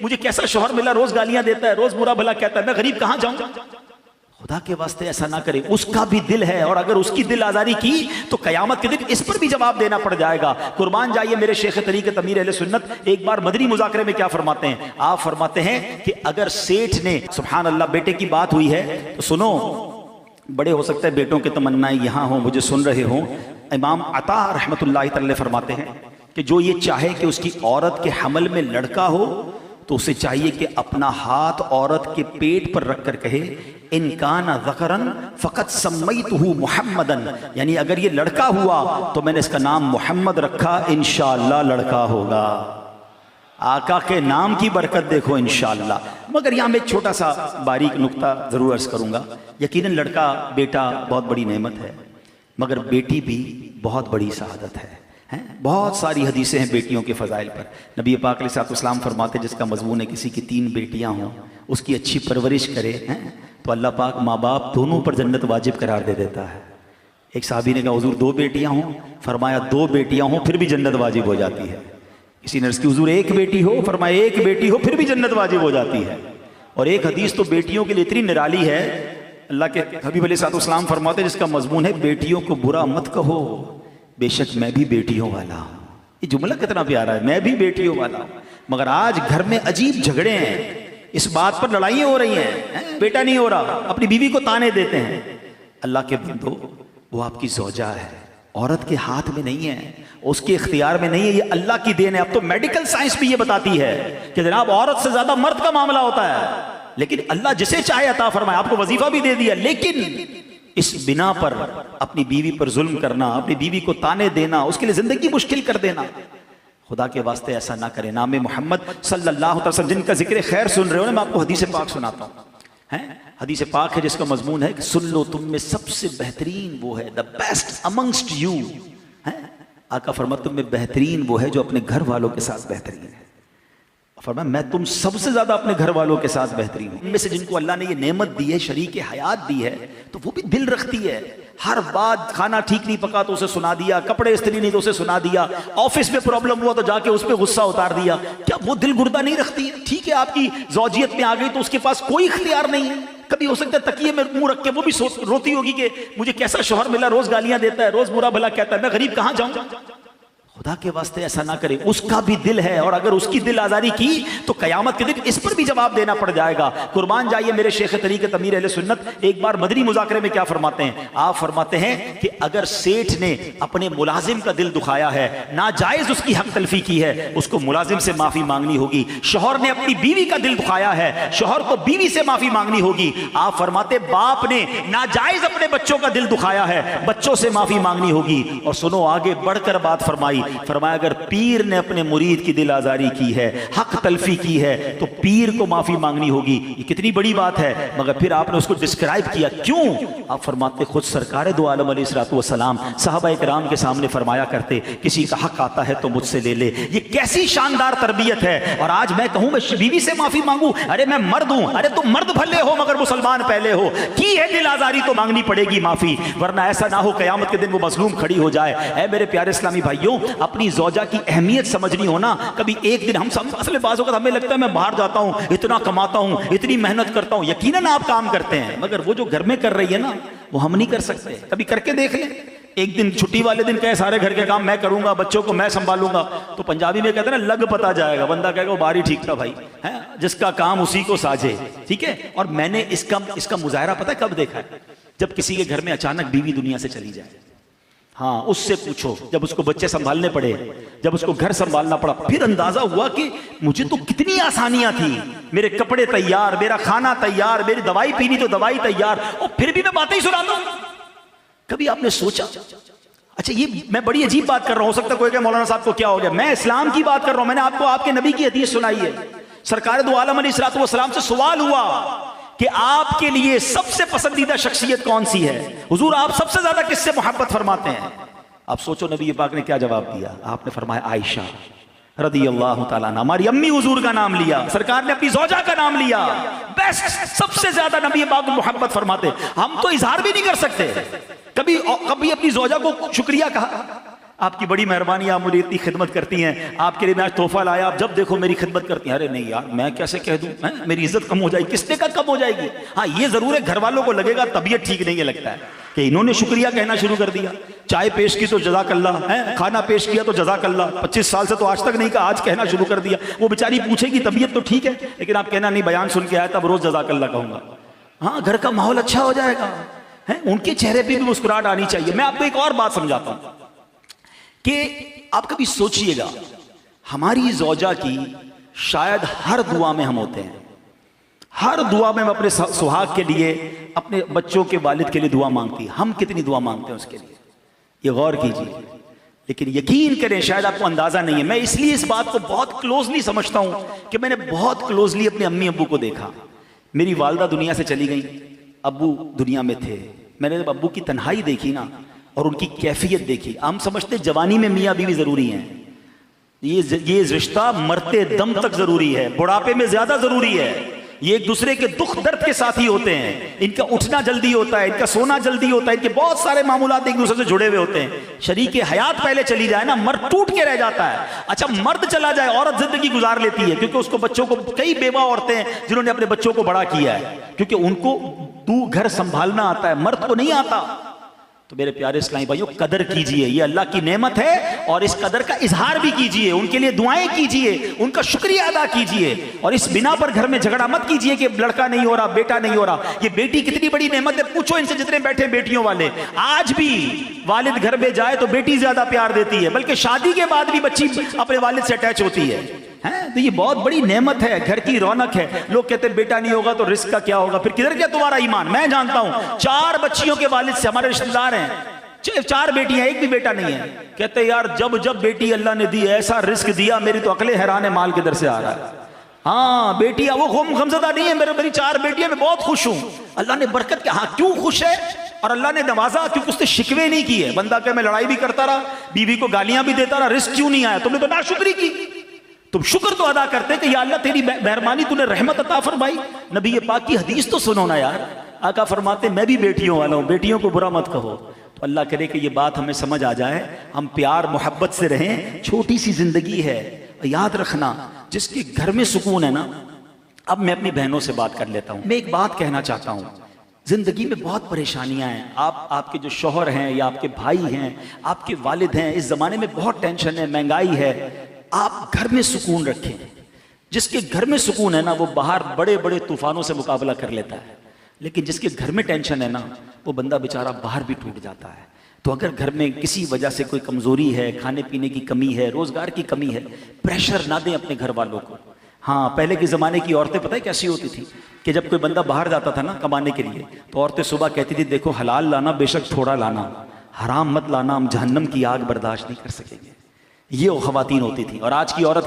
मुझे कैसा शौहर मिला, रोज गालियां देता है, रोज बुरा भला कहता है, मैं गरीब कहां जाऊं। खुदा के वास्ते ऐसा ना करे, उसका भी दिल है और अगर उसकी दिल आजारी की तो कयामत के दिन इस पर भी जवाब देना पड़ जाएगा। कुर्बान जाइए मेरे शेख तरीक़त अमीर अहले सुन्नत एक बार मदनी मुज़ाकरे में क्या फरमाते हैं, आप फरमाते हैं कि अगर सेठ ने, सुभान अल्लाह, बेटे की बात हुई है तो सुनो, बड़े हो सकते हैं बेटों की तमन्नाएं यहाँ हो, मुझे सुन रहे हो। इमाम अता रहमतुल्लाहि तआला फरमाते हैं कि जो ये चाहे कि उसकी औरत के हमल में लड़का हो तो उसे चाहिए कि अपना हाथ औरत के पेट पर रखकर कहे इनकाना ज़करन फ़क़त सम्मैतुहु मुहम्मदन, यानी अगर ये लड़का हुआ तो मैंने इसका नाम मोहम्मद रखा, इंशाअल्लाह लड़का होगा। आका के नाम की बरकत देखो इंशाअल्लाह। मगर यहाँ मैं एक छोटा सा बारीक नुक्ता ज़रूर अर्ज़ करूँगा। यकीनन लड़का बेटा बहुत बड़ी नेमत है, मगर बेटी भी बहुत बड़ी शहादत है। बहुत सारी हदीसें हैं बेटियों के फ़ज़ाइल पर। नबी पाक अलैहिस्सलाम फरमाते जिसका मज़मून है किसी की 3 बेटियां हों, उसकी अच्छी परवरिश करे तो अल्लाह पाक माँ बाप दोनों पर जन्नत वाजिब करार दे देता है। एक साहबी ने कहा हुज़ूर 2 बेटियां हों, फरमाया 2 बेटियां हों फिर भी जन्नत वाजिब हो जाती है। किसी ने अर्ज़ की हुज़ूर 1 बेटी हो, फरमाया 1 बेटी हो फिर भी जन्नत वाजिब हो जाती है। और एक हदीस तो बेटियों के लिए इतनी निराली है, अल्लाह के हबीब अलैहिस्सलाम फरमाते जिसका मज़मून है बेटियों को बुरा मत कहो, बेशक मैं भी बेटियों वाला हूँ। ये जुमला कितना प्यारा है, मैं भी बेटियों वाला हूँ। मगर आज घर में अजीब झगड़े हैं, इस बात पर लड़ाइयाँ हो रही हैं, बेटा नहीं हो रहा, अपनी बीवी को ताने देते हैं। अल्लाह के बंदो, वो आपकी ज़ौजा है, औरत के हाथ में नहीं है, उसके इख्तियार में नहीं है, ये अल्लाह की देन है। अब तो मेडिकल साइंस भी ये बताती है कि जनाब औरत से ज्यादा मर्द का मामला होता है, लेकिन अल्लाह जिसे चाहे अता फरमाए। आपको वजीफा भी दे दिया, लेकिन इस बिना पर अपनी बीवी पर जुल्म करना, अपनी बीवी को ताने देना, उसके लिए जिंदगी मुश्किल कर देना, खुदा के वास्ते ऐसा ना करें। नाम मोहम्मद सल्लल्लाहु अलैहि वसल्लम जिनका जिक्र खैर सुन रहे हो ना, मैं आपको हदीस पाक सुनाता हूँ। हदीस पाक है जिसका मजमून है कि सुन लो तुम में सबसे बेहतरीन वो है, द बेस्ट अमंगस्ट यू। आका फरमाते तुम में बेहतरीन वो है जो अपने घर वालों के साथ बेहतरीन है। फरमाया मैं तुम सबसे ज्यादा अपने घर वालों के साथ बेहतरीन हूं। इनमें से जिनको अल्लाह ने ये नेमत दी है, शरीक हयात दी है, तो वो भी दिल रखती है। हर बात, खाना ठीक नहीं पका तो उसे सुना दिया, कपड़े इस्त्री नहीं तो उसे सुना दिया, ऑफिस में प्रॉब्लम हुआ तो जाके उस पर गुस्सा उतार दिया। क्या वो दिल गुर्दा नहीं रखती है? ठीक है आपकी ज़ौजियत में आ गई तो उसके पास कोई इख्तियार नहीं है। कभी हो सकता है तकिए में मुंह रख के वो भी रोती होगी कि मुझे कैसा शौहर मिला, रोज गालियां देता है, रोज बुरा भला कहता है, मैं गरीब कहां जाऊं। खुदा के वास्ते ऐसा ना करे, उसका भी दिल है और अगर उसकी दिल आजारी की तो कयामत के दिन इस पर भी जवाब देना पड़ जाएगा। कुर्बान जाइए मेरे शेख तरीक़त अमीर अहले सुन्नत एक बार मदनी मुज़ाकरे में क्या फरमाते हैं, आप फरमाते हैं कि अगर सेठ ने अपने मुलाजिम का दिल दुखाया है, नाजायज उसकी हक तलफी की है, उसको मुलाजिम से माफी मांगनी होगी। शौहर ने अपनी बीवी का दिल दुखाया है, शौहर को बीवी से माफी मांगनी होगी। आप फरमाते बाप ने नाजायज अपने बच्चों का दिल दुखाया है, बच्चों से माफी मांगनी होगी। और सुनो आगे बढ़कर बात फरमाई, फरमाया अगर पीर ने अपने मुरीद की दिल आजारी की है, हक तलफी की है, तो पीर को माफी मांगनी होगी। ये कितनी बड़ी बात है, मगर फिर आपने उसको डिस्क्राइब किया क्यों। आप फरमाते खुद सरकार दो आलम अलैहिस्सलातु वस्सलाम सहाबा इकराम के सामने फरमाया करते किसी का हक आता है तो मुझसे ले ले। ये कैसी शानदार तरबियत है। और आज मैं कहूं मैं बीवी से माफी मांगू, अरे मैं मर्द हूं, अरे तुम मर्द भले हो मगर मुसलमान पहले हो, की है दिल आजारी तो मांगनी पड़ेगी माफी, वरना ऐसा ना हो कयामत के दिन वो मजलूम खड़ी हो जाए। ऐ मेरे प्यारे इस्लामी भाइयों, अपनी ज़ौजा की अहमियत समझनी हो ना। कभी एक दिन हम सब असल बाज़ वक़्त हमें लगता है मैं बाहर जाता हूँ, इतना कमाता हूँ, इतनी मेहनत करता हूँ, यकीनन आप काम करते हैं, मगर वो जो घर में कर रही है ना वो हम नहीं कर सकते। कभी करके देख लें। एक दिन छुट्टी वाले दिन कहे सारे घर के काम मैं करूंगा, बच्चों को मैं संभालूंगा, तो पंजाबी में कहते हैं ना लग पता जाएगा, बंदा कहेगा वो बारी ठीक था भाई, है जिसका काम उसी को साझे। ठीक है। और मैंने इसका मुजाहरा पता है कब देखा है, जब किसी के घर में अचानक बीवी दुनिया से चली जाए। हाँ, उससे पूछो, जब उसको बच्चे संभालने पड़े, जब उसको घर संभालना पड़ा, फिर अंदाजा हुआ कि मुझे तो कितनी आसानियां थी, मेरे कपड़े तैयार, मेरा खाना तैयार, मेरी दवाई पीनी तो दवाई तैयार, और फिर भी मैं बातें ही सुनाता हूं। कभी आपने सोचा? अच्छा ये मैं बड़ी अजीब बात कर रहा हूं, हो सकता है कोई कहे मौलाना साहब को क्या हो गया, मैं इस्लाम की बात कर रहा हूं। मैंने आपको आपके नबी की हदीस सुनाई है। सरकार दो आलम अलैहिस्सलातु वस्सलाम से सवाल हुआ कि आपके लिए सबसे पसंदीदा शख्सियत कौन सी है, हुजूर आप सबसे ज्यादा किससे मोहब्बत फरमाते हैं। आप सोचो नबी पाक ने क्या जवाब दिया। आपने फरमाया आयशा रदियल्लाहु ताला अन्हा, हमारी अम्मी हुजूर का नाम लिया, सरकार ने अपनी ज़ौजा का नाम लिया। बेस्ट, सबसे ज्यादा नबी पाक मोहब्बत फरमाते। हम तो इजहार भी नहीं कर सकते, कभी अपनी ज़ौजा को शुक्रिया कहा, आपकी बड़ी मेहरबानी, आप मुझे इतनी खिदमत करती हैं, आपके लिए मैं आज तोहफा लाया, आप जब देखो मेरी खिदमत करती हैं। अरे नहीं यार, मैं कैसे कह दूं, मेरी इज्जत कम हो जाएगी। किसने का कम हो जाएगी? हाँ ये जरूर है, घर वालों को लगेगा तबीयत ठीक नहीं है, लगता है कि इन्होंने शुक्रिया कहना शुरू कर दिया। चाय पेश की तो जज़ाकल्लाह है, खाना पेश किया तो जज़ाकल्लाह, 25 साल से तो आज तक नहीं कहा, आज कहना शुरू कर दिया। वो बेचारी पूछेगी तबीयत तो ठीक है, लेकिन आप कहना नहीं, बयान सुन के आया तब रोज जज़ाकल्लाह कहूंगा। हाँ, घर का माहौल अच्छा हो जाएगा है, उनके चेहरे पे भी मुस्कुराहट आनी चाहिए। मैं आपको एक और बात समझाता हूं कि आप कभी सोचिएगा, हमारी ज़ौजा की शायद हर दुआ में हम होते हैं, हर दुआ में हम अपने सुहाग के लिए, अपने बच्चों के वालिद के लिए दुआ मांगती है। हम कितनी दुआ मांगते हैं उसके लिए, ये गौर कीजिए। लेकिन यकीन करें, शायद आपको अंदाजा नहीं है, मैं इसलिए इस बात को बहुत क्लोजली समझता हूं कि मैंने बहुत क्लोजली अपने अम्मी अब्बू को देखा। मेरी वालदा दुनिया से चली गई, अब्बू दुनिया में थे। मैंने जब अब्बू की तन्हाई देखी ना और उनकी कैफियत देखी, हम समझते जवानी में मियाँ बीवी जरूरी हैं, ये रिश्ता मरते दम तक जरूरी है, बुढ़ापे में ज्यादा जरूरी है। ये एक दूसरे के दुख दर्द के साथ ही होते हैं, इनका उठना जल्दी होता है, इनका सोना जल्दी होता है, इनके बहुत सारे मामूलात एक दूसरे से जुड़े हुए होते हैं। शरीके हयात पहले चली जाए ना, मर्द टूट के रह जाता है। अच्छा, मर्द चला जाए, औरत जिंदगी गुजार लेती है, क्योंकि उसको बच्चों को, कई बेवा औरतें हैं जिन्होंने अपने बच्चों को बड़ा किया है, क्योंकि उनको घर संभालना आता है, मर्द को नहीं आता। तो मेरे प्यारे इस्लामी भाइयों, कदर कीजिए, ये अल्लाह की नेमत है और इस कदर का इजहार भी कीजिए, उनके लिए दुआएं कीजिए, उनका शुक्रिया अदा कीजिए। और इस बिना पर घर में झगड़ा मत कीजिए कि लड़का नहीं हो रहा, बेटा नहीं हो रहा। ये बेटी कितनी बड़ी नेमत है, पूछो इनसे जितने बैठे बेटियों वाले। आज भी वालिद घर में जाए तो बेटी ज्यादा प्यार देती है, बल्कि शादी के बाद भी बच्ची अपने वालिद से अटैच होती है। तो ये बहुत बड़ी नेमत है, घर की रौनक है। लोग कहते हैं बेटा नहीं होगा तो रिस्क का क्या होगा, फिर किधर गया तुम्हारा ईमान। मैं जानता हूं 4 बच्चियों के वालिद से, हमारे रिश्तेदार हैं, 4 बेटियां, एक भी बेटा नहीं है। कहते यार जब जब बेटी अल्लाह ने दी, ऐसा रिस्क दिया, मेरी तो अकले हैरान है, माल किधर से आ रहा है। हाँ बेटियां, वो गमज़दा नहीं है, मेरी 4 बेटियां, मैं बहुत खुश हूं, अल्लाह ने बरकत किया। हाँ क्यों खुश है? और अल्लाह ने नवाजा क्योंकि उसने शिकवे नहीं किए। बंदा क्या, मैं लड़ाई भी करता रहा, बीवी को गालियां भी देता रहा, रिस्क क्यों नहीं आया? तुमने तो नाशुक्री की। तुम शुक्र तो अदा करते कि या अल्लाह तेरी मेहरबानी, तूने रहमत अता फरमाई। नबी पाक की हदीस तो सुनो ना यार, आका फरमाते मैं भी बेटियों वाला हूं, बेटियों को बुरा मत कहो। तो अल्लाह करे कि ये बात हमें समझ आ जाए, हम प्यार मोहब्बत से रहें। छोटी सी जिंदगी है, याद रखना, जिसके घर में सुकून है ना। अब मैं अपनी बहनों से बात कर लेता हूं। मैं एक बात कहना चाहता हूं, जिंदगी में बहुत परेशानियां हैं। आपके जो शौहर हैं या आपके भाई हैं, आपके वालिद हैं, इस जमाने में बहुत टेंशन है, महंगाई है। आप घर में सुकून रखें। जिसके घर में सुकून है ना, वो बाहर बड़े बड़े तूफानों से मुकाबला कर लेता है, लेकिन जिसके घर में टेंशन है ना, वो बंदा बेचारा बाहर भी टूट जाता है। तो अगर घर में किसी वजह से कोई कमजोरी है, खाने पीने की कमी है, रोजगार की कमी है, प्रेशर ना दें अपने घर वालों को। हाँ, पहले के ज़माने की औरतें पता है कैसी होती थी कि जब कोई बंदा बाहर जाता था ना कमाने के लिए, तो औरतें सुबह कहती थी देखो हलाल लाना, बेशक थोड़ा लाना, हराम मत लाना, हम जहन्नम की आग बर्दाश्त नहीं कर सकेंगे। ये वो ख़वातीन होती थी। और आज की औरत क्या